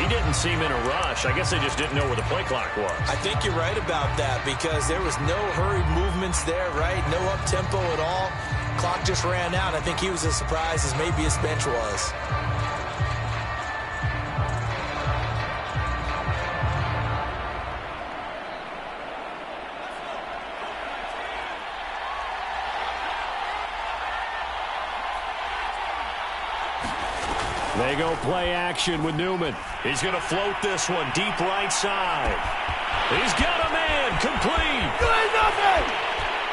He didn't seem in a rush. I guess they just didn't know where the play clock was. I think you're right about that because there was no hurried movements there, right? No up-tempo at all. Clock just ran out. I think he was as surprised as maybe his bench was. They go play action with Newman. He's going to float this one deep right side. He's got a man complete. Good nothing.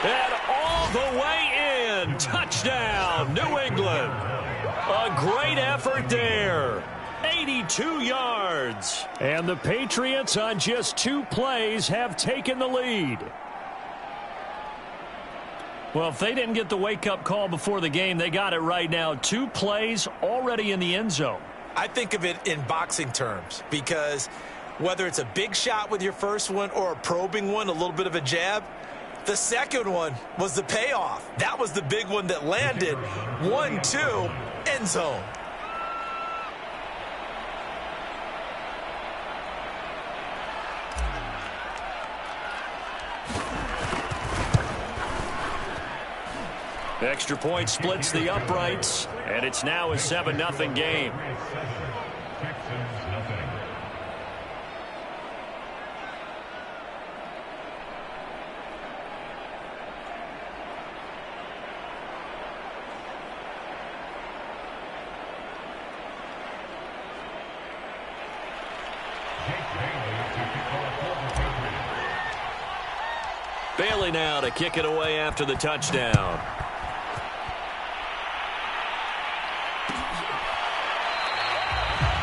And all the way in. Touchdown, New England. A great effort there. 82 yards. And the Patriots on just 2 plays have taken the lead. Well, if they didn't get the wake-up call before the game, they got it right now. 2 plays already in the end zone. I think of it in boxing terms because whether it's a big shot with your first one or a probing one, a little bit of a jab, the second one was the payoff. That was the big one that landed. 1-2, end zone. The extra point splits the uprights, and it's now a 7-0 game. Bailey now to kick it away after the touchdown.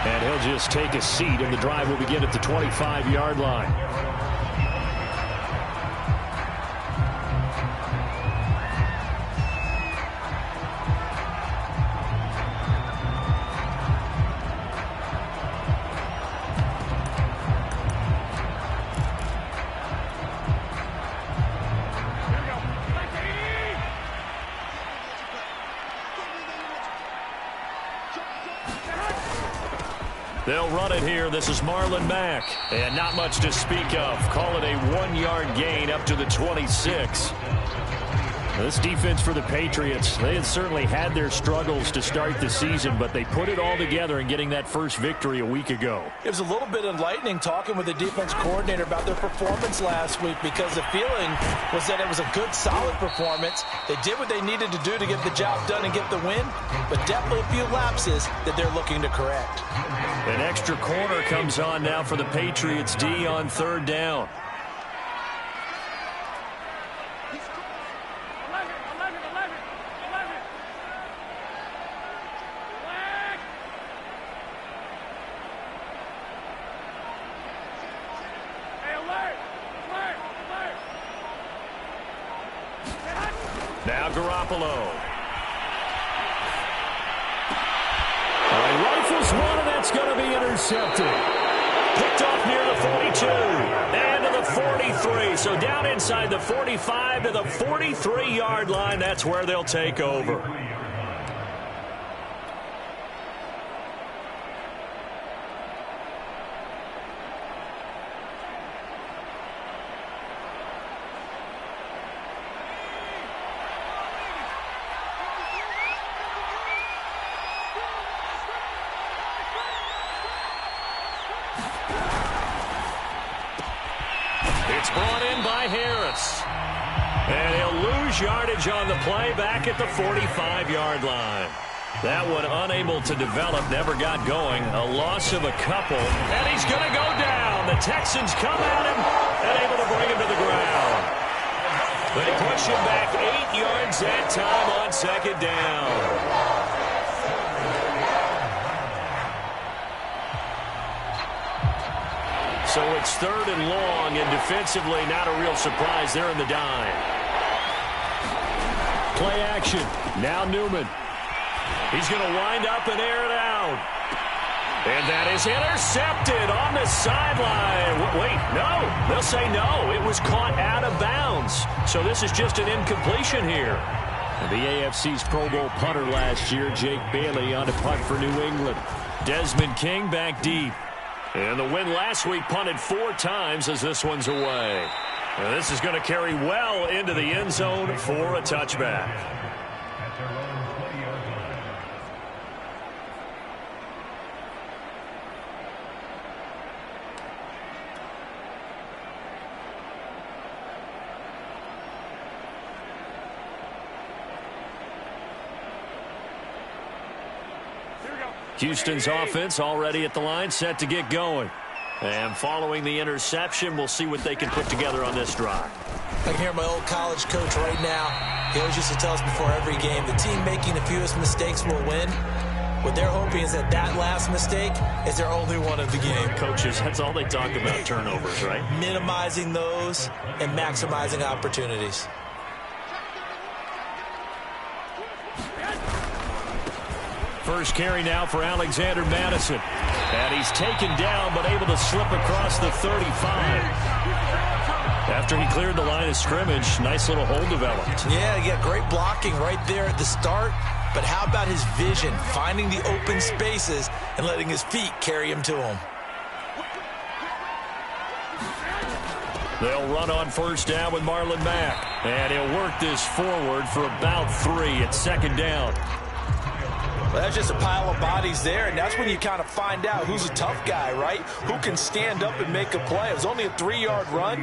And he'll just take a seat, and the drive will begin at the 25-yard line. They'll run it here. This is Marlon Mack. And not much to speak of. Call it a 1-yard gain up to the 26. This defense for the Patriots, they had certainly had their struggles to start the season, but they put it all together in getting that first victory a week ago. It was a little bit enlightening talking with the defense coordinator about their performance last week because the feeling was that it was a good, solid performance. They did what they needed to do to get the job done and get the win, but definitely a few lapses that they're looking to correct. An extra corner comes on now for the Patriots D on 3rd down. Now Garoppolo. Rifles one, and that's going to be intercepted. Picked off near the 42 and to the 43. So down inside the 45 to the 43-yard line. That's where they'll take over. It's brought in by Harris. And he'll lose yardage on the play back at the 45-yard line. That one unable to develop, never got going. A loss of a couple. And he's going to go down. The Texans come at him and able to bring him to the ground. They push him back 8 yards that time on 2nd down. So it's 3rd and long, and defensively not a real surprise. They're in the dime. Play action. Now Newman. He's going to wind up and air it out. And that is intercepted on the sideline. Wait, no. They'll say no. It was caught out of bounds. So this is just an incompletion here. The AFC's Pro Bowl punter last year, Jake Bailey, on to punt for New England. Desmond King back deep. And the win last week punted 4 times as this one's away. And this is going to carry well into the end zone for a touchback. Houston's offense already at the line, set to get going. And following the interception, we'll see what they can put together on this drive. I can hear my old college coach right now. He always used to tell us before every game, the team making the fewest mistakes will win. What they're hoping is that last mistake is their only one of the game. Coaches, that's all they talk about, turnovers, right? Minimizing those and maximizing opportunities. First carry now for Alexander Madison. And he's taken down, but able to slip across the 35. After he cleared the line of scrimmage, nice little hole developed. Yeah, he got great blocking right there at the start. But how about his vision, finding the open spaces and letting his feet carry him to him? They'll run on first down with Marlon Mack. And he'll work this forward for about 3 at second down. Well, that's just a pile of bodies there, and that's when you kind of find out who's a tough guy, right? Who can stand up and make a play. It was only a 3-yard run,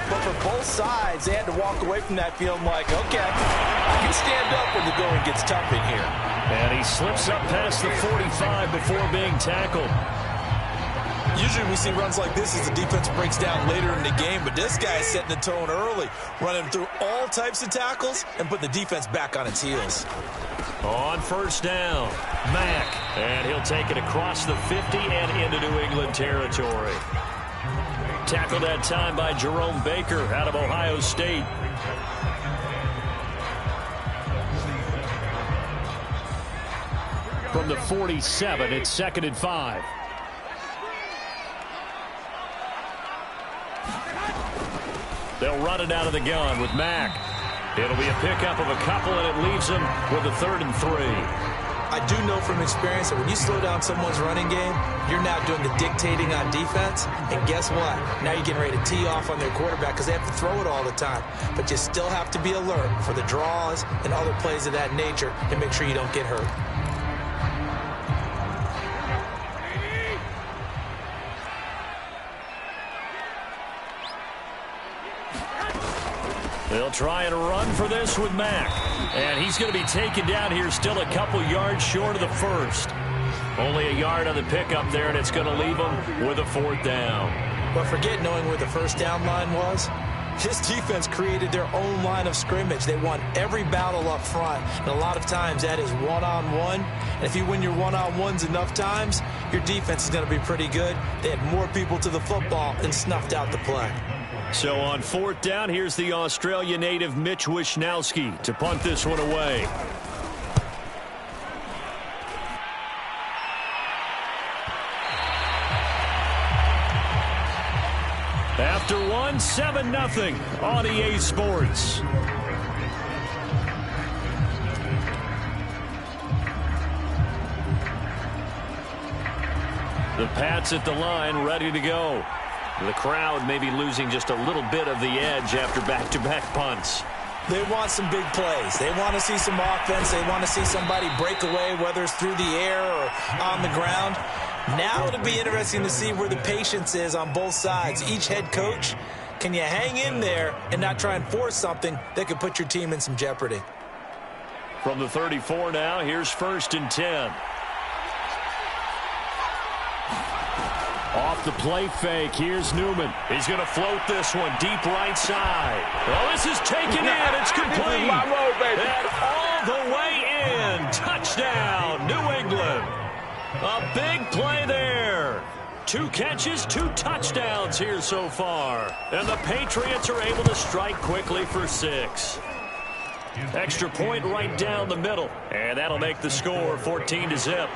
but for both sides, they had to walk away from that feeling like, okay, I can stand up when the going gets tough in here. And he slips up past the 45 before being tackled. Usually we see runs like this as the defense breaks down later in the game, but this guy is setting the tone early, running through all types of tackles and putting the defense back on its heels. On first down, Mack, and he'll take it across the 50 and into New England territory. Tackled that time by Jerome Baker out of Ohio State. From the 47, it's 2nd and 5. They'll run it out of the gun with Mack. It'll be a pickup of a couple, and it leaves them with a 3rd and 3. I do know from experience that when you slow down someone's running game, you're now doing the dictating on defense. And guess what? Now you're getting ready to tee off on their quarterback because they have to throw it all the time. But you still have to be alert for the draws and other plays of that nature and make sure you don't get hurt. They'll try and run for this with Mack. And he's going to be taken down here still a couple yards short of the first. Only a yard on the pickup there, and it's going to leave him with a 4th down. But forget knowing where the first down line was. This defense created their own line of scrimmage. They won every battle up front, and a lot of times that is one-on-one. And if you win your one-on-ones enough times, your defense is going to be pretty good. They had more people to the football and snuffed out the play. So on 4th down, here's the Australia native Mitch Wishnowski to punt this one away. After one, 7-0 on EA Sports. The Pats at the line, ready to go. The crowd may be losing just a little bit of the edge after back-to-back punts. They want some big plays. They want to see some offense. They want to see somebody break away, whether it's through the air or on the ground. Now it'll be interesting to see where the patience is on both sides. Each head coach, can you hang in there and not try and force something that could put your team in some jeopardy? From the 34 now, here's 1st and 10. Off the play fake, here's Newman. He's going to float this one deep right side. Well, this is taken in. It's complete. And all the way in. Touchdown, New England. A big play there. 2 catches, 2 touchdowns here so far. And the Patriots are able to strike quickly for 6. Extra point right down the middle. And that'll make the score 14-0.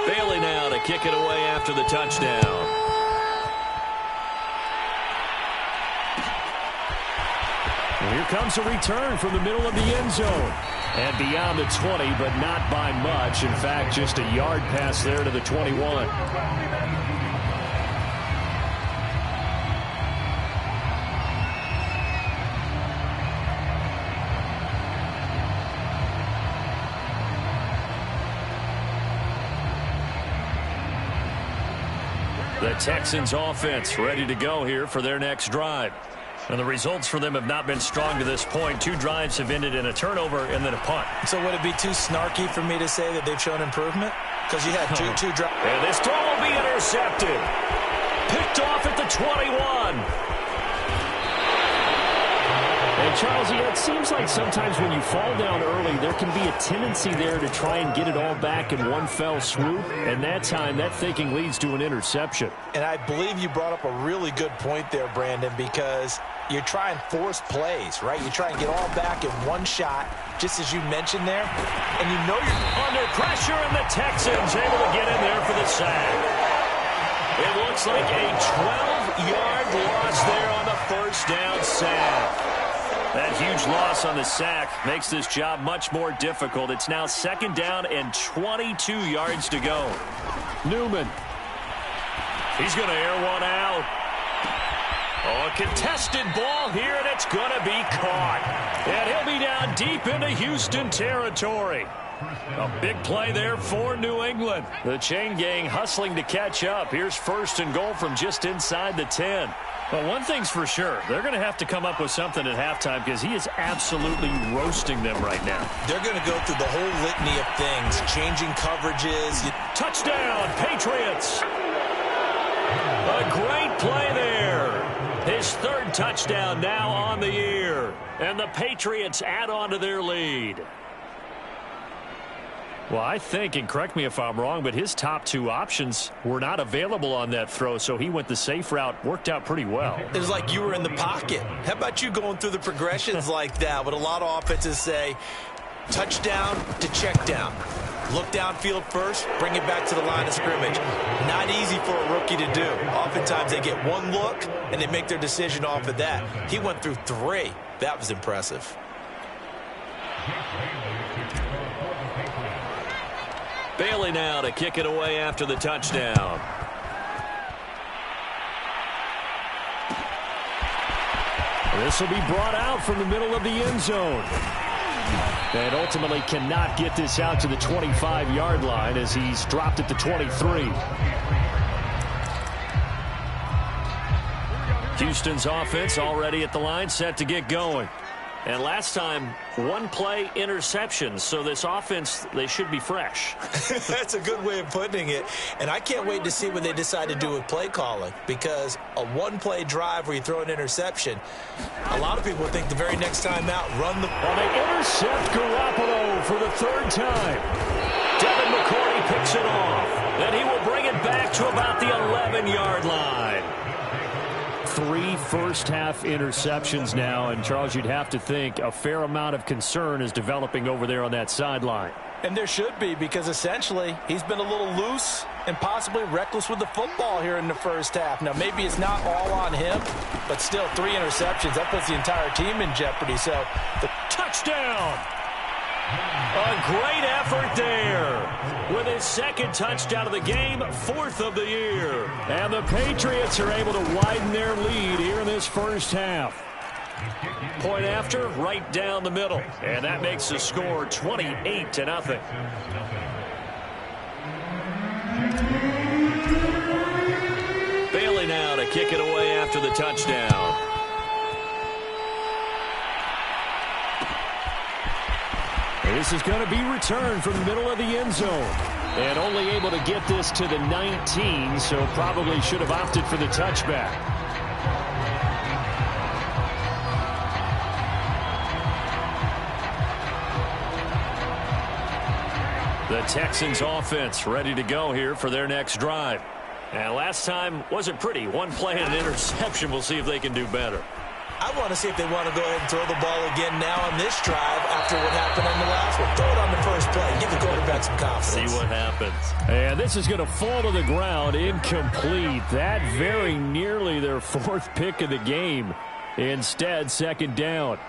Bailey now to kick it away after the touchdown. Here comes a return from the middle of the end zone. And beyond the 20, but not by much. In fact, just a yard pass there to the 21. The Texans offense ready to go here for their next drive. And the results for them have not been strong to this point. 2 drives have ended in a turnover and then a punt. So would it be too snarky for me to say that they've shown improvement? Because you had two drives. And this throw will be intercepted. Picked off at the 21. And Charles, it seems like sometimes when you fall down early, there can be a tendency there to try and get it all back in one fell swoop. And that time, that thinking leads to an interception. And I believe you brought up a really good point there, Brandon, because you're trying to force plays, right? You try and get all back in one shot, just as you mentioned there. And you know you're under pressure, and the Texans able to get in there for the sack. It looks like a 12-yard loss there on the first down sack. That huge loss on the sack makes this job much more difficult. It's now 2nd down and 22 yards to go. Newman. He's going to air one out. Oh, a contested ball here, and it's going to be caught. And he'll be down deep into Houston territory. A big play there for New England. The chain gang hustling to catch up. Here's 1st and goal from just inside the 10. Well, one thing's for sure. They're going to have to come up with something at halftime because he is absolutely roasting them right now. They're going to go through the whole litany of things, changing coverages. Touchdown, Patriots. A great play there. His 3rd touchdown now on the year. And the Patriots add on to their lead. Well, I think, and correct me if I'm wrong, but his top 2 options were not available on that throw, so he went the safe route. Worked out pretty well. It was like you were in the pocket. How about you going through the progressions like that? What a lot of offenses say, touchdown to check down. Look downfield first, bring it back to the line of scrimmage. Not easy for a rookie to do. Oftentimes they get one look, and they make their decision off of that. He went through 3. That was impressive. Bailey now to kick it away after the touchdown. This will be brought out from the middle of the end zone. And ultimately cannot get this out to the 25-yard line as he's dropped at the 23. Houston's offense already at the line, set to get going. And last time, 1-play interception. So this offense, they should be fresh. That's a good way of putting it. And I can't wait to see what they decide to do with play calling. Because a 1-play drive where you throw an interception, a lot of people think the very next time out, run the... Well, they intercept Garoppolo for the 3rd time. Devin McCourty picks it off. And he will bring it back to about the 11-yard line. 3 first-half interceptions now, and Charles, you'd have to think a fair amount of concern is developing over there on that sideline. And there should be, because essentially he's been a little loose and possibly reckless with the football here in the first half. Now, maybe it's not all on him, but still 3 interceptions. That puts the entire team in jeopardy. So the touchdown. A great effort there. With his 2nd touchdown of the game, 4th of the year. And the Patriots are able to widen their lead here in this first half. Point after, right down the middle. And that makes the score 28-0. Bailey now to kick it away after the touchdown. This is going to be returned from the middle of the end zone. And only able to get this to the 19, so probably should have opted for the touchback. The Texans offense ready to go here for their next drive. And last time wasn't pretty. 1 play and an interception. We'll see if they can do better. I want to see if they want to go ahead and throw the ball again now on this drive after what happened on the last one. Throw it on the first play. Give the quarterback some confidence. See what happens. And this is going to fall to the ground incomplete. That very nearly their 4th pick of the game. Instead, 2nd down.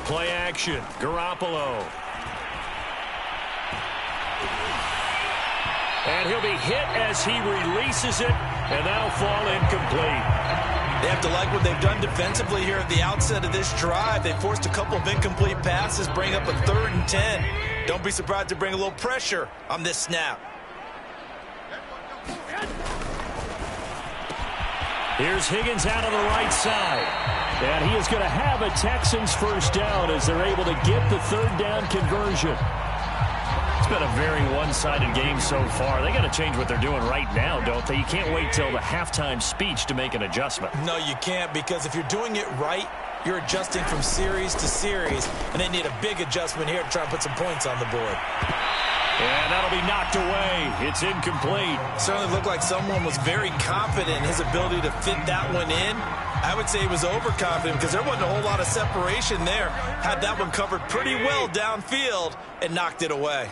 Play action. Garoppolo. And he'll be hit as he releases it, and that'll fall incomplete. They have to like what they've done defensively here at the outset of this drive. They forced a couple of incomplete passes, bring up a 3rd and 10. Don't be surprised to bring a little pressure on this snap. Here's Higgins out on the right side. And he is going to have a Texans first down as they're able to get the 3rd down conversion. It's been a very one-sided game so far. They got to change what they're doing right now, don't they? You can't wait till the halftime speech to make an adjustment. No, you can't, because if you're doing it right, you're adjusting from series to series, and they need a big adjustment here to try and put some points on the board. And that'll be knocked away. It's incomplete. Certainly looked like someone was very confident in his ability to fit that one in. I would say he was overconfident because there wasn't a whole lot of separation there. Had that one covered pretty well downfield and knocked it away.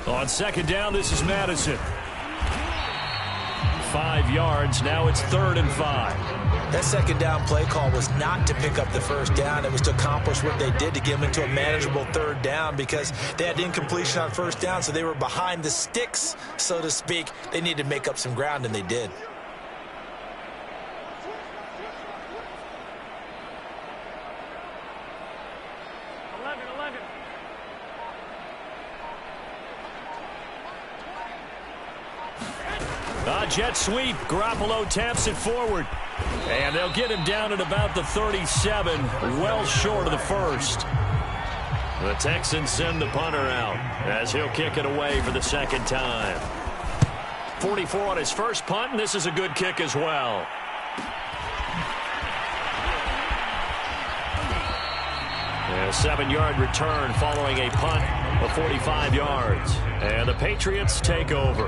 On 2nd down, this is Madison. 5 yards. Now it's 3rd and 5. That 2nd down play call was not to pick up the 1st down. It was to accomplish what they did to get them into a manageable 3rd down because they had incompletion on 1st down, so they were behind the sticks, so to speak. They needed to make up some ground, and they did. Jet sweep. Garoppolo taps it forward. And they'll get him down at about the 37, well short of the 1st. The Texans send the punter out as he'll kick it away for the 2nd time. 44 on his first punt, and this is a good kick as well. And a 7-yard return following a punt of 45 yards. And the Patriots take over.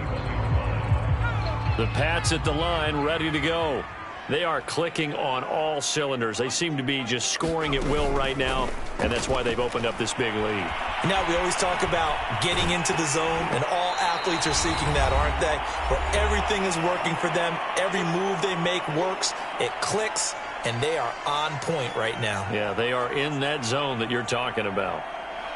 The Pats at the line, ready to go. They are clicking on all cylinders. They seem to be just scoring at will right now, and that's why they've opened up this big lead. Now, we always talk about getting into the zone, and all athletes are seeking that, aren't they? Where everything is working for them. Every move they make works. It clicks, and they are on point right now. Yeah, they are in that zone that you're talking about.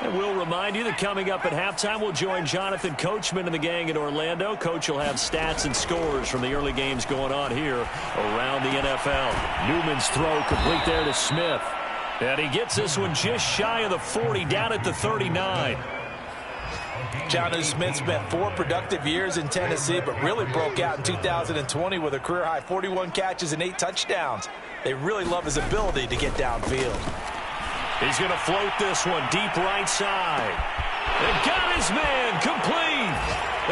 And we'll remind you that coming up at halftime, we'll join Jonathan Coachman and the gang in Orlando. Coach will have stats and scores from the early games going on here around the NFL. Newman's throw complete there to Smith. And he gets this one just shy of the 40, down at the 39. Jonathan Smith spent 4 productive years in Tennessee, but really broke out in 2020 with a career-high 41 catches and 8 touchdowns. They really love his ability to get downfield. He's going to float this one deep right side. And got his man complete.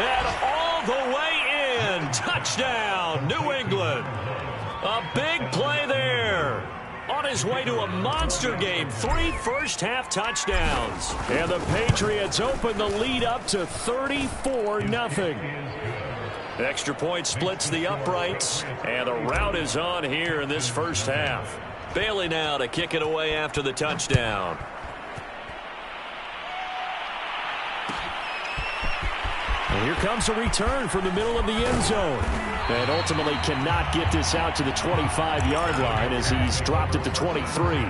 And all the way in. Touchdown, New England. A big play there. On his way to a monster game. 3 first-half touchdowns. And the Patriots open the lead up to 34-0. Extra point splits the uprights. And the route is on here in this first half. Bailey now to kick it away after the touchdown. And here comes a return from the middle of the end zone. And ultimately cannot get this out to the 25-yard line as he's dropped at the 23.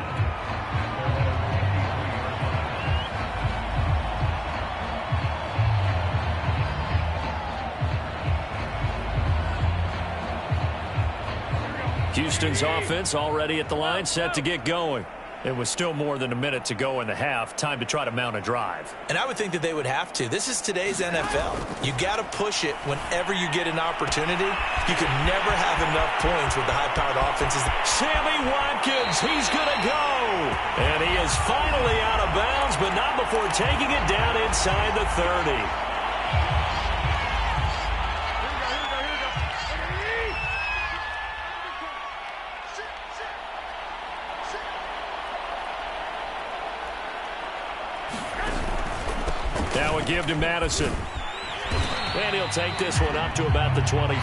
Houston's offense already at the line, set to get going. It was still more than a minute to go in the half. Time to try to mount a drive. And I would think that they would have to. This is today's NFL. You got to push it whenever you get an opportunity. You can never have enough points with the high-powered offenses. Sammy Watkins, he's going to go. And he is finally out of bounds, but not before taking it down inside the 30. Now a give to Madison. And he'll take this one up to about the 23.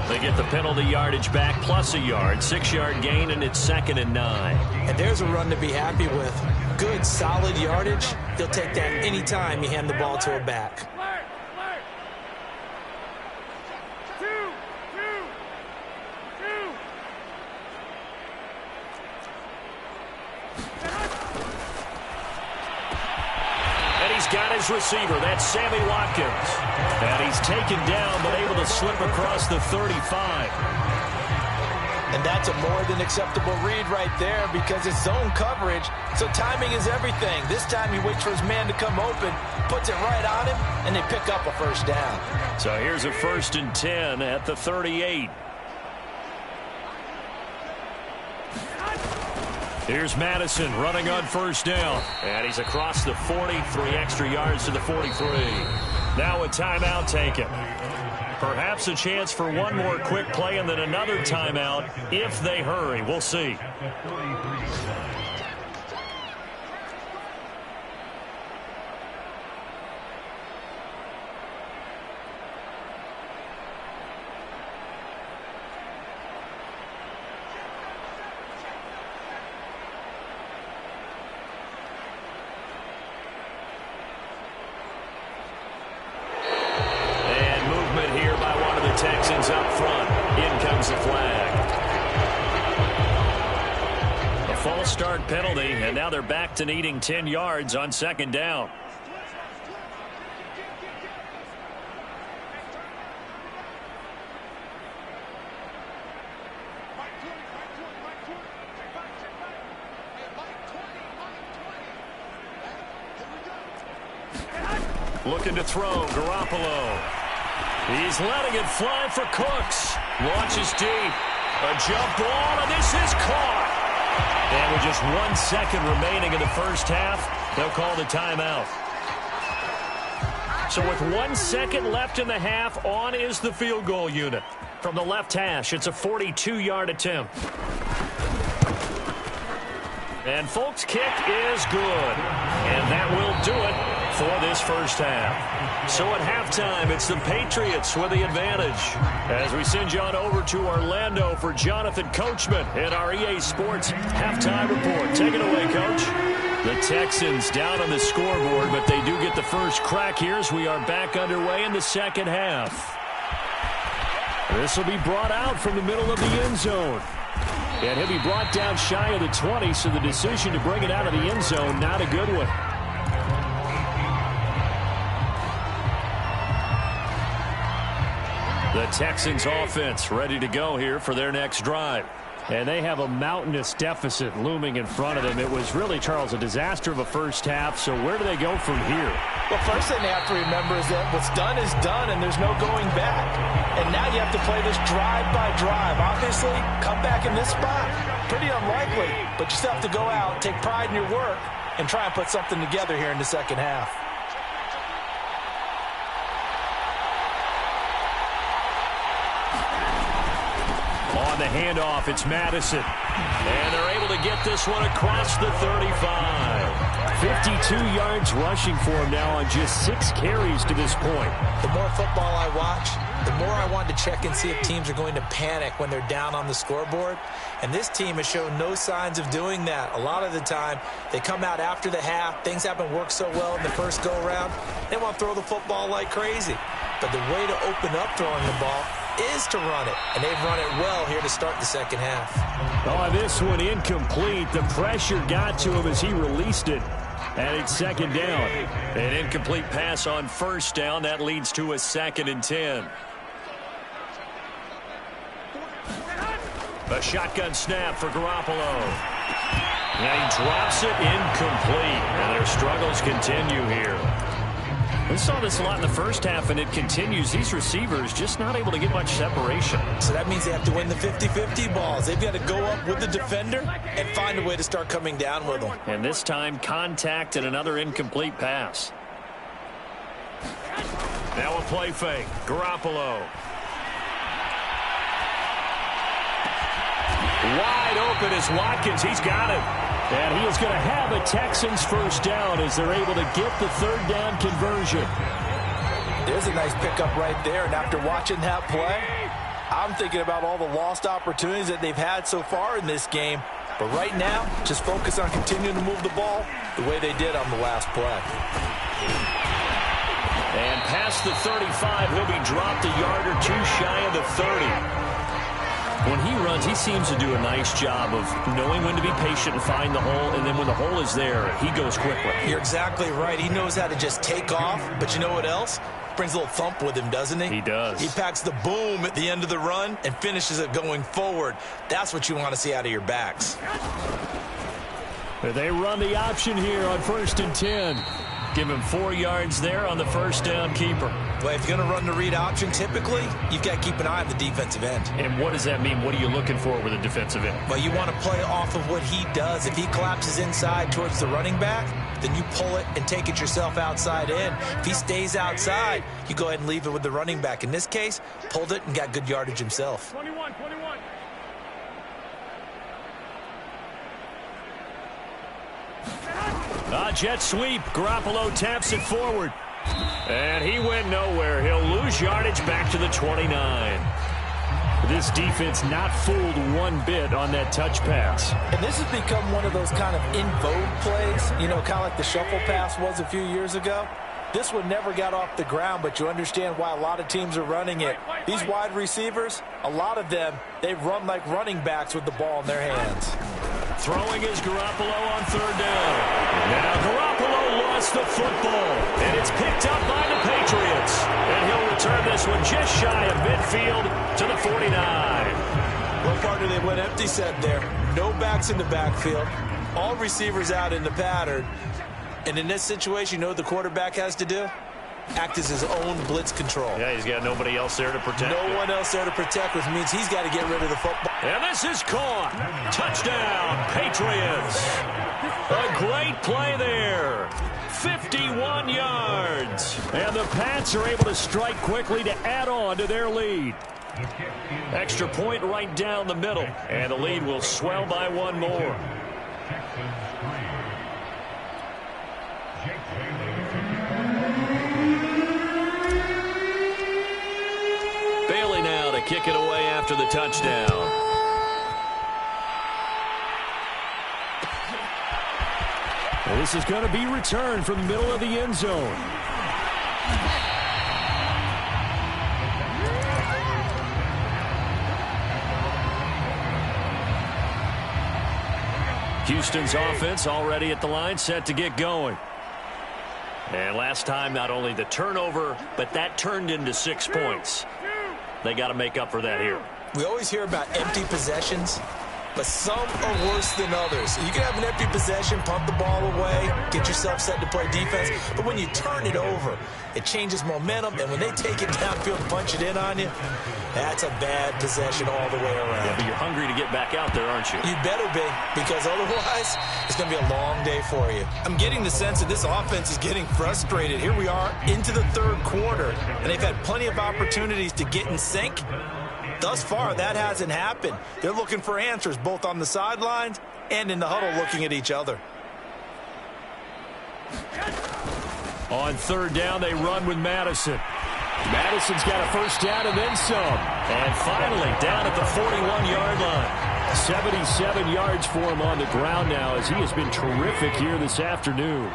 They get the penalty yardage back plus a yard. 6-yard gain, and it's 2nd and 9. And there's a run to be happy with. Good, solid yardage. He'll take that anytime you hand the ball to a back. his receiver. That's Sammy Watkins. And he's taken down but able to slip across the 35. And that's a more than acceptable read right there because it's zone coverage, so timing is everything. This time he waits for his man to come open, puts it right on him, and they pick up a first down. So here's a 1st and 10 at the 38. Here's Madison running on 1st down. And he's across the 40, 3 extra yards to the 43. Now a timeout taken. Perhaps a chance for one more quick play and then another timeout if they hurry. We'll see. Texans up front. In comes the flag. A false start penalty, and now they're back to needing 10 yards on 2nd down. Looking to throw, Garoppolo. He's letting it fly for Cooks. Launches deep. A jump ball, and this is caught. And with just 1 second remaining in the first half, they'll call the timeout. So with 1 second left in the half, on is the field goal unit. From the left hash, it's a 42-yard attempt. And Folk's kick is good. And that will do it for this first half. So at halftime, it's the Patriots with the advantage. As we send you on over to Orlando for Jonathan Coachman in our EA Sports Halftime Report. Take it away, Coach. The Texans down on the scoreboard, but they do get the first crack here as we are back underway in the second half. This will be brought out from the middle of the end zone. And he'll be brought down shy of the 20, so the decision to bring it out of the end zone, not a good one. The Texans offense ready to go here for their next drive. And they have a mountainous deficit looming in front of them. It was really, Charles, a disaster of a first half. So where do they go from here? Well, first thing they have to remember is that what's done is done, and there's no going back. And now you have to play this drive by drive. Obviously, come back in this spot, pretty unlikely. But you still have to go out, take pride in your work, and try and put something together here in the second half. On the handoff, it's Madison. And they're able to get this one across the 35. 52 yards rushing for him now on just 6 carries to this point. The more football I watch, the more I want to check and see if teams are going to panic when they're down on the scoreboard. And this team has shown no signs of doing that. A lot of the time, they come out after the half. Things haven't worked so well in the first go-around. They want to throw the football like crazy. But the way to open up throwing the ball is to run it, and they've run it well here to start the second half. Oh, this one incomplete. The pressure got to him as he released it, and it's 2nd down. An incomplete pass on 1st down. That leads to a 2nd and 10. A shotgun snap for Garoppolo. And he drops it incomplete, and their struggles continue here. We saw this a lot in the first half, and it continues. These receivers just not able to get much separation. So that means they have to win the 50-50 balls. They've got to go up with the defender and find a way to start coming down with them. And this time, contact and another incomplete pass. Now a play fake. Garoppolo. Wide open is Watkins. He's got it. And he is going to have a Texans first down as they're able to get the 3rd down conversion. There's a nice pickup right there. And after watching that play, I'm thinking about all the lost opportunities that they've had so far in this game. But right now, just focus on continuing to move the ball the way they did on the last play. And past the 35, he'll be dropped a yard or two shy of the 30. When he runs, he seems to do a nice job of knowing when to be patient and find the hole, and then when the hole is there, he goes quickly. You're exactly right. He knows how to just take off, but you know what else? Brings a little thump with him, doesn't he? He does. He packs the boom at the end of the run and finishes it going forward. That's what you want to see out of your backs. They run the option here on 1st and 10. Give him 4 yards there on the first down keeper. Well, if you're going to run the read option, typically, you've got to keep an eye on the defensive end. And what does that mean? What are you looking for with a defensive end? Well, you want to play off of what he does. If he collapses inside towards the running back, then you pull it and take it yourself outside in. If he stays outside, you go ahead and leave it with the running back. In this case, pulled it and got good yardage himself. 21. Jet sweep. Garoppolo taps it forward. And he went nowhere. He'll lose yardage back to the 29. This defense not fooled one bit on that touch pass. And this has become one of those kind of in vogue plays, you know, kind of like the shuffle pass was a few years ago. This one never got off the ground, but you understand why a lot of teams are running it. These wide receivers, a lot of them, they run like running backs with the ball in their hands. Throwing is Garoppolo on 3rd down. Now Garoppolo lost the football, and it's picked up by the Patriots. And he'll return this one just shy of midfield to the 49. What partner they went empty set there. No backs in the backfield. All receivers out in the pattern. And in this situation, you know what the quarterback has to do? Act as his own blitz control. Yeah, he's got nobody else there to protect. No one else there to protect, which means he's got to get rid of the football. And this is caught. Touchdown, Patriots. A great play there. 51 yards. And the Pats are able to strike quickly to add on to their lead. Extra point right down the middle. And the lead will swell by 1 more. Bailey now to kick it away after the touchdown. Well, this is going to be returned from the middle of the end zone. Houston's offense already at the line, set to get going. And last time, not only the turnover, but that turned into 6 points. They got to make up for that here. We always hear about empty possessions, but some are worse than others. You can have an empty possession, pump the ball away, get yourself set to play defense, but when you turn it over, it changes momentum, and when they take it downfield and punch it in on you, that's a bad possession all the way around. Yeah, but you're hungry to get back out there, aren't you? You better be, because otherwise, it's going to be a long day for you. I'm getting the sense that this offense is getting frustrated. Here we are into the 3rd quarter, and they've had plenty of opportunities to get in sync. Thus far, that hasn't happened. They're looking for answers, both on the sidelines and in the huddle looking at each other. On 3rd down, they run with Madison. Madison's got a first down and then some. And finally, down at the 41-yard line. 77 yards for him on the ground now, as he has been terrific here this afternoon.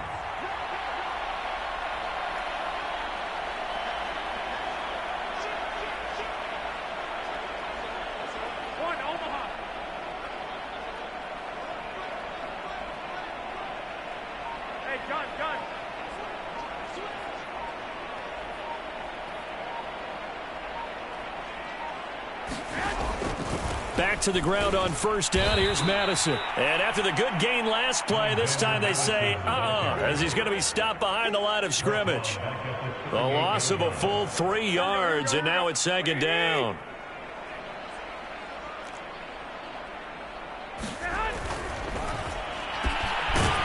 Back to the ground on 1st down. Here's Madison. And after the good gain last play, this time they say, as he's going to be stopped behind the line of scrimmage. The loss of a full 3 yards, and now it's 2nd down.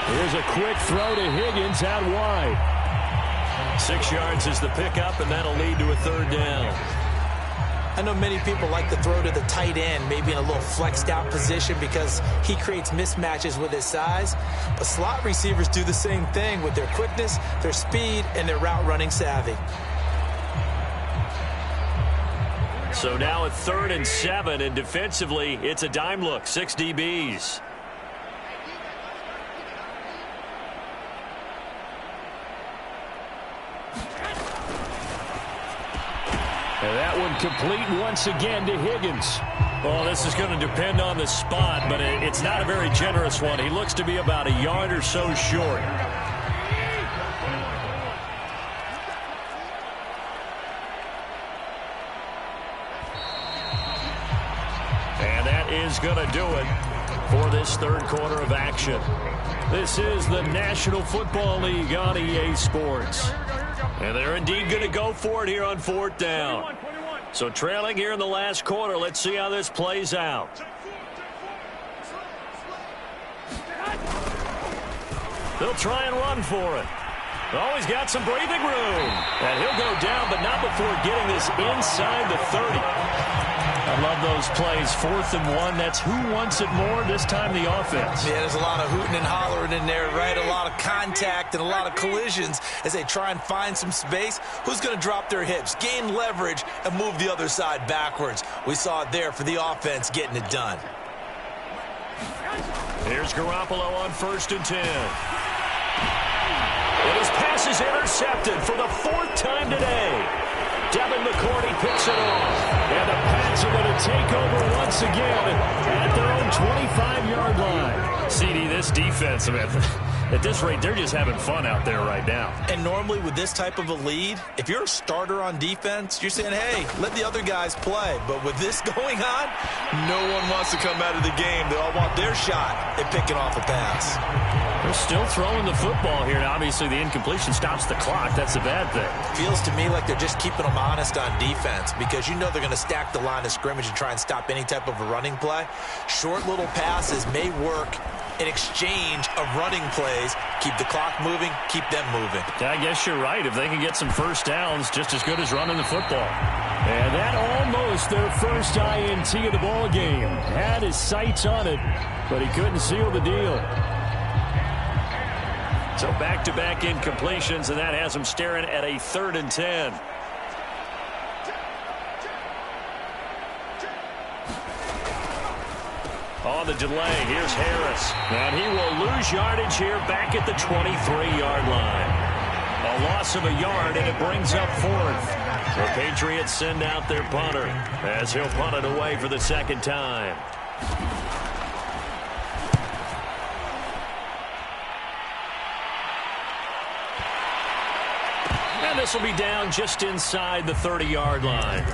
Here's a quick throw to Higgins out wide. 6 yards is the pickup, and that'll lead to a 3rd down. I know many people like to throw to the tight end, maybe in a little flexed out position because he creates mismatches with his size. But slot receivers do the same thing with their quickness, their speed, and their route running savvy. So now at 3rd and 7, and defensively, it's a dime look, 6 DBs. And that one complete once again to Higgins. Well, this is going to depend on the spot, but it's not a very generous one. He looks to be about a yard or so short. And that is going to do it for this third quarter of action. This is the National Football League on EA Sports. And they're indeed going to go for it here on fourth down. So trailing here in the last quarter, let's see how this plays out. They'll try and run for it. Oh, he's got some breathing room. And he'll go down, but not before getting this inside the 30. I love those plays. 4th and 1. That's who wants it more, this time the offense. Yeah, there's a lot of hooting and hollering in there, right? A lot of contact and a lot of collisions as they try and find some space. Who's going to drop their hips, gain leverage, and move the other side backwards? We saw it there for the offense getting it done. Here's Garoppolo on 1st and 10. And his pass is intercepted for the 4th time today. Devin McCourty picks it off. And the Pats are going to take over once again at their own 25-yard line. CD, this defense, at this rate, they're just having fun out there right now. And normally with this type of a lead, if you're a starter on defense, you're saying, hey, let the other guys play. But with this going on, no one wants to come out of the game. They all want their shot at picking off a pass. They're still throwing the football here. Now, obviously, the incompletion stops the clock. That's a bad thing. Feels to me like they're just keeping them honest on defense because you know they're going to stack the line of scrimmage and try and stop any type of a running play. Short little passes may work in exchange of running plays. Keep the clock moving, keep them moving. I guess you're right. If they can get some first downs, just as good as running the football. And that almost their first INT of the ball game. Had his sights on it, but he couldn't seal the deal. So back-to-back incompletions, and that has him staring at a 3rd and 10. On the delay, here's Harris. And he will lose yardage here back at the 23-yard line. A loss of a yard, and it brings up 4th. The Patriots send out their punter as he'll punt it away for the 2nd time. And this will be down just inside the 30-yard line.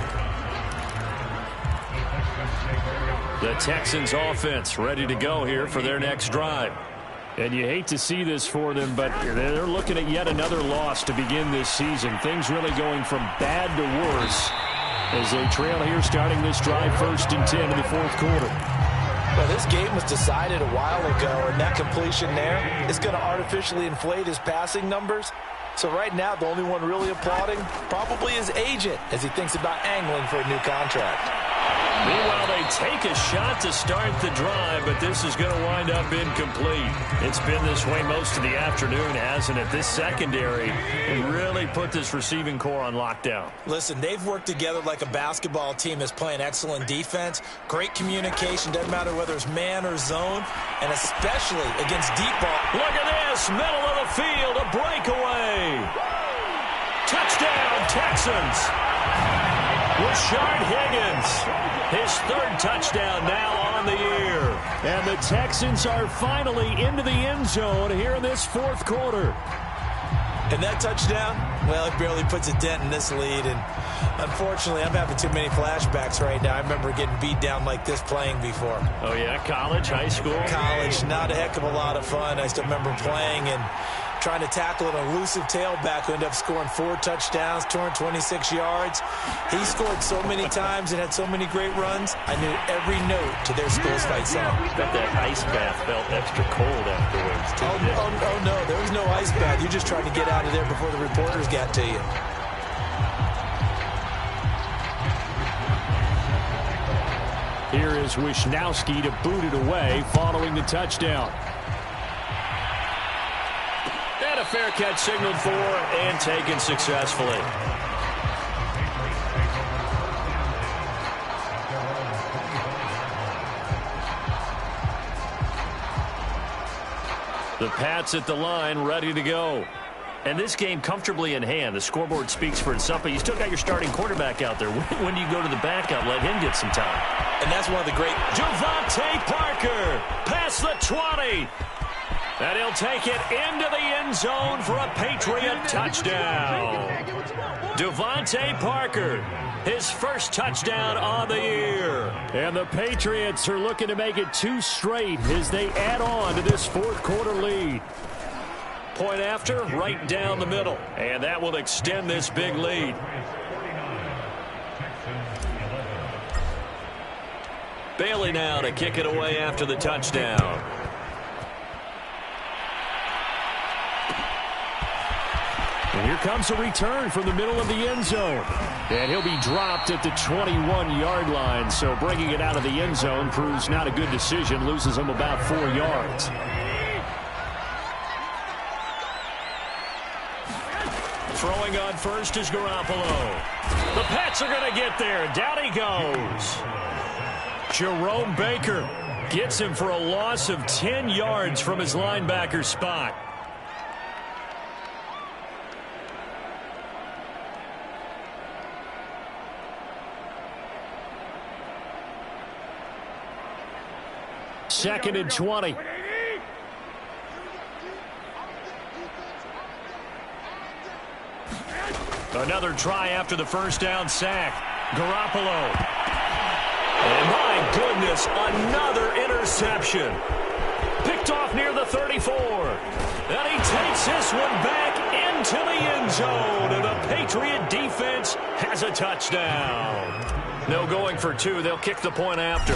The Texans offense ready to go here for their next drive. And you hate to see this for them, but they're looking at yet another loss to begin this season. Things really going from bad to worse as they trail here starting this drive 1st and 10 in the 4th quarter. Well, this game was decided a while ago, and that completion there is going to artificially inflate his passing numbers. So right now, the only one really applauding probably his agent as he thinks about angling for a new contract. Meanwhile, they take a shot to start the drive, but this is going to wind up incomplete. It's been this way most of the afternoon, hasn't it? This secondary really put this receiving core on lockdown. Listen, they've worked together like a basketball team that's playing excellent defense. Great communication, doesn't matter whether it's man or zone, and especially against deep ball. Look at this, middle of the field, a breakaway. Touchdown, Texans. Rashard Higgins. His 3rd touchdown now on the year. And the Texans are finally into the end zone here in this 4th quarter. And that touchdown, well, it barely puts a dent in this lead. And unfortunately, I'm having too many flashbacks right now. I remember getting beat down like this playing before. Oh, yeah? College, high school? College, not a heck of a lot of fun. I still remember playing and trying to tackle an elusive tailback who ended up scoring 4 touchdowns, 226 yards. He scored so many times and had so many great runs. I knew every note to their school's fight song. Bet that ice bath felt extra cold afterwards, too. Oh, no, there was no ice bath. You just tried to get out of there before the reporters got to you. Here is Wisnowski to boot it away following the touchdown. And a fair catch signaled for and taken successfully. The Pats at the line ready to go. And this game comfortably in hand. The scoreboard speaks for itself, but you still got your starting quarterback out there. When do you go to the backup? Let him get some time. And that's one of the great... Devontae Parker past the 20. And he'll take it into the end zone for a Patriot touchdown. Devontae Parker, his first touchdown on the year. And the Patriots are looking to make it 2 straight as they add on to this fourth quarter lead. Point after, right down the middle. And that will extend this big lead. Bailey now to kick it away after the touchdown. And here comes a return from the middle of the end zone. And he'll be dropped at the 21-yard line. So bringing it out of the end zone proves not a good decision. Loses him about 4 yards. Throwing on first is Garoppolo. The Pats are going to get there. Down he goes. Jerome Baker gets him for a loss of 10 yards from his linebacker spot. Second and 20. Another try after the first down sack. Garoppolo. And my goodness, another interception. Picked off near the 34. And he takes this one back into the end zone. And the Patriot defense has a touchdown. No going for 2. They'll kick the point after.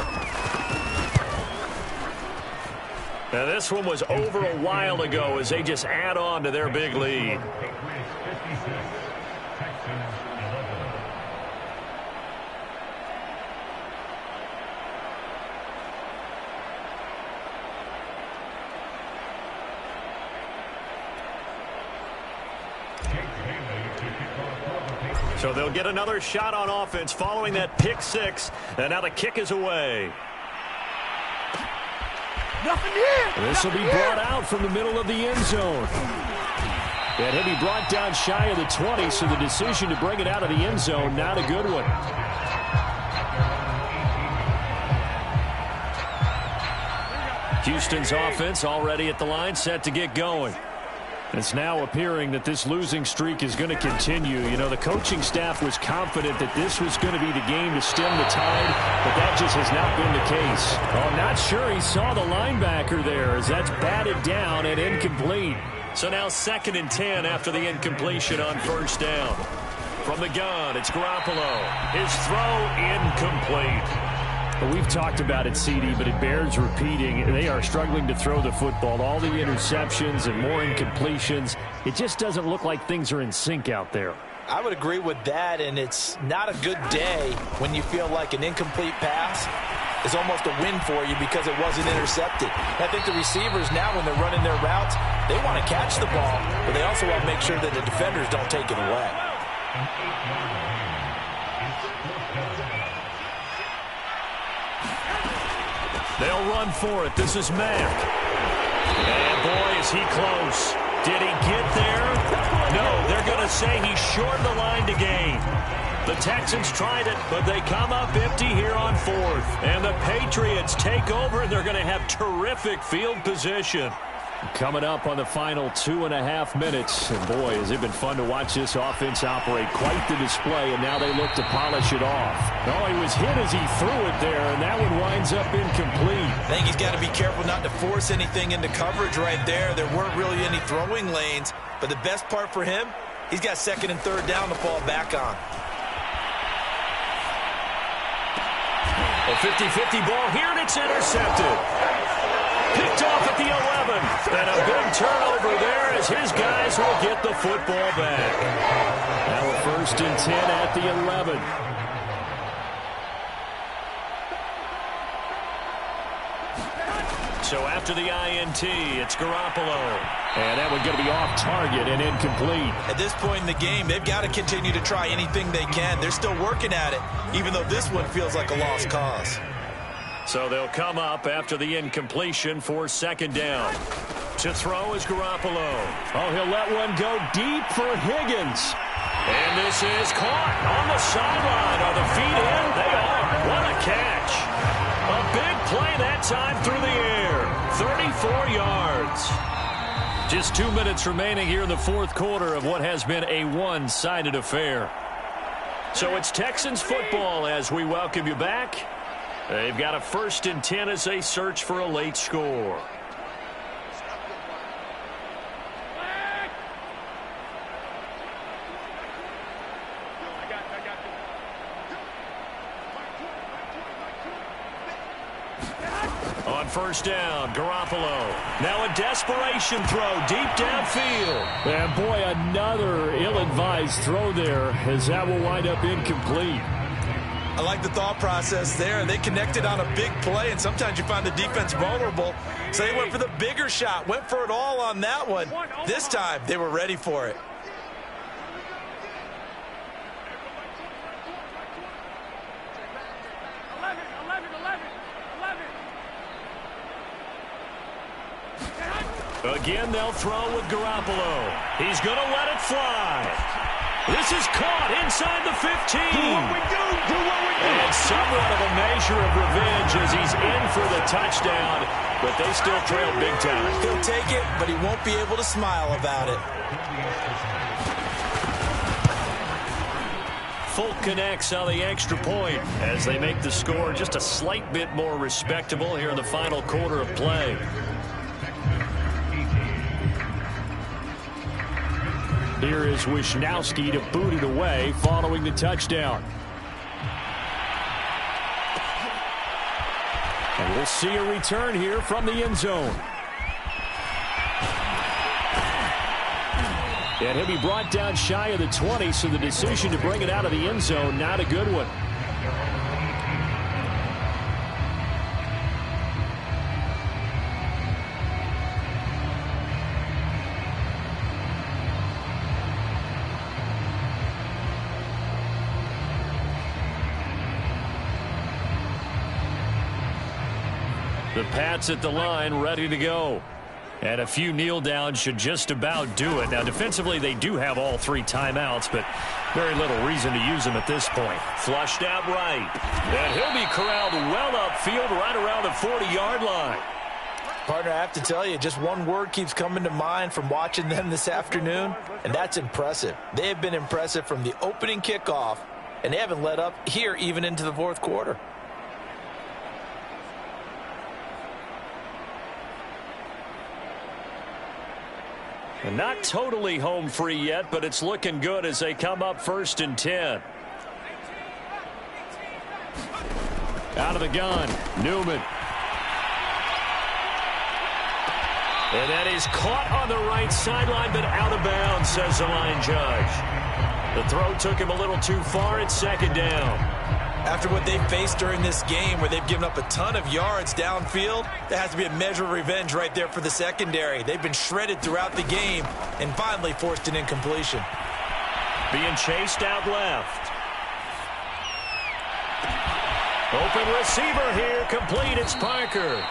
Now this one was over a while ago as they just add on to their big lead. So they'll get another shot on offense following that pick 6. And now the kick is away. This will be brought out from the middle of the end zone. And he'll be brought down shy of the 20, so the decision to bring it out of the end zone, not a good one. Houston's offense already at the line, set to get going. It's now appearing that this losing streak is going to continue. You know, the coaching staff was confident that this was going to be the game to stem the tide, but that just has not been the case. Oh, I'm not sure he saw the linebacker there as that's batted down and incomplete. So now 2nd and 10 after the incompletion on first down. From the gun, it's Garoppolo. His throw incomplete. Well, we've talked about it, CD, but it bears repeating. They are struggling to throw the football. All the interceptions and more incompletions. It just doesn't look like things are in sync out there. I would agree with that, and it's not a good day when you feel like an incomplete pass is almost a win for you because it wasn't intercepted. I think the receivers now, when they're running their routes, they want to catch the ball, but they also want to make sure that the defenders don't take it away. They'll run for it. This is Mack. And boy, is he close. Did he get there? No, they're going to say he shortened the line to gain. The Texans tried it, but they come up empty here on 4th. And the Patriots take over, and they're going to have terrific field position. Coming up on the final 2.5 minutes. And boy, has it been fun to watch this offense operate. Quite the display, and now they look to polish it off. Oh, he was hit as he threw it there, and that one winds up incomplete. I think he's got to be careful not to force anything into coverage right there. There weren't really any throwing lanes, but the best part for him, he's got 2nd and 3rd down to fall back on. A 50-50 ball here, and it's intercepted. Picked off at the 11. And a big turnover there as his guys will get the football back. Now a 1st and 10 at the 11. So after the INT, it's Garoppolo. And that one's going to be off target and incomplete. At this point in the game, they've got to continue to try anything they can. They're still working at it, even though this one feels like a lost cause. So they'll come up after the incompletion for 2nd down. 2 To throw is Garoppolo. Oh, he'll let one go deep for Higgins. And this is caught on the sideline. Are the feet in? They are. What a catch. A big play that time through the air. 34 yards. Just 2 minutes remaining here in the fourth quarter of what has been a one-sided affair. So it's Texans football as we welcome you back. They've got a 1st and 10 as they search for a late score. On first down, Garoppolo. Now a desperation throw deep downfield. And boy, another ill-advised throw there as that will wind up incomplete. I like the thought process there. They connected on a big play, and sometimes you find the defense vulnerable. So they went for the bigger shot, went for it all on that one. This time, they were ready for it. Again, they'll throw with Garoppolo. He's going to let it fly. This is caught inside the 15. Do what we do. Do what we do. And somewhat of a measure of revenge as he's in for the touchdown, but they still trail big time. He'll take it, but he won't be able to smile about it. Folk connects on the extra point as they make the score just a slight bit more respectable here in the final quarter of play. Here is Wisnowski to boot it away following the touchdown. And we'll see a return here from the end zone. And he'll be brought down shy of the 20, so the decision to bring it out of the end zone, not a good one. The Pats at the line, ready to go. And a few kneel downs should just about do it. Now, defensively, they do have all 3 timeouts, but very little reason to use them at this point. Flushed out right. And he'll be corralled well upfield right around the 40-yard line. Partner, I have to tell you, just one word keeps coming to mind from watching them this afternoon, and that's impressive. They have been impressive from the opening kickoff, and they haven't let up here even into the fourth quarter. And not totally home free yet, but it's looking good as they come up 1st and 10. Out of the gun, Newman. And that is caught on the right sideline, but out of bounds, says the line judge. The throw took him a little too far. It's 2nd down. After what they've faced during this game where they've given up a ton of yards downfield, there has to be a measure of revenge right there for the secondary. They've been shredded throughout the game and finally forced an incompletion. Being chased out left. Open receiver here, complete. It's Parker.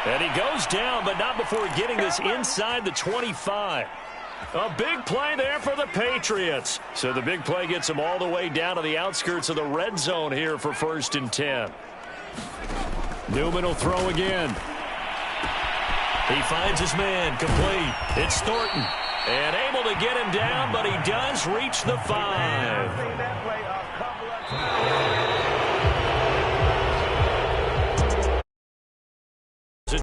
And he goes down, but not before getting this inside the 25. A big play there for the Patriots. So the big play gets them all the way down to the outskirts of the red zone here for 1st and 10. Newman will throw again. He finds his man, complete. It's Thornton. And able to get him down, but he does reach the 5.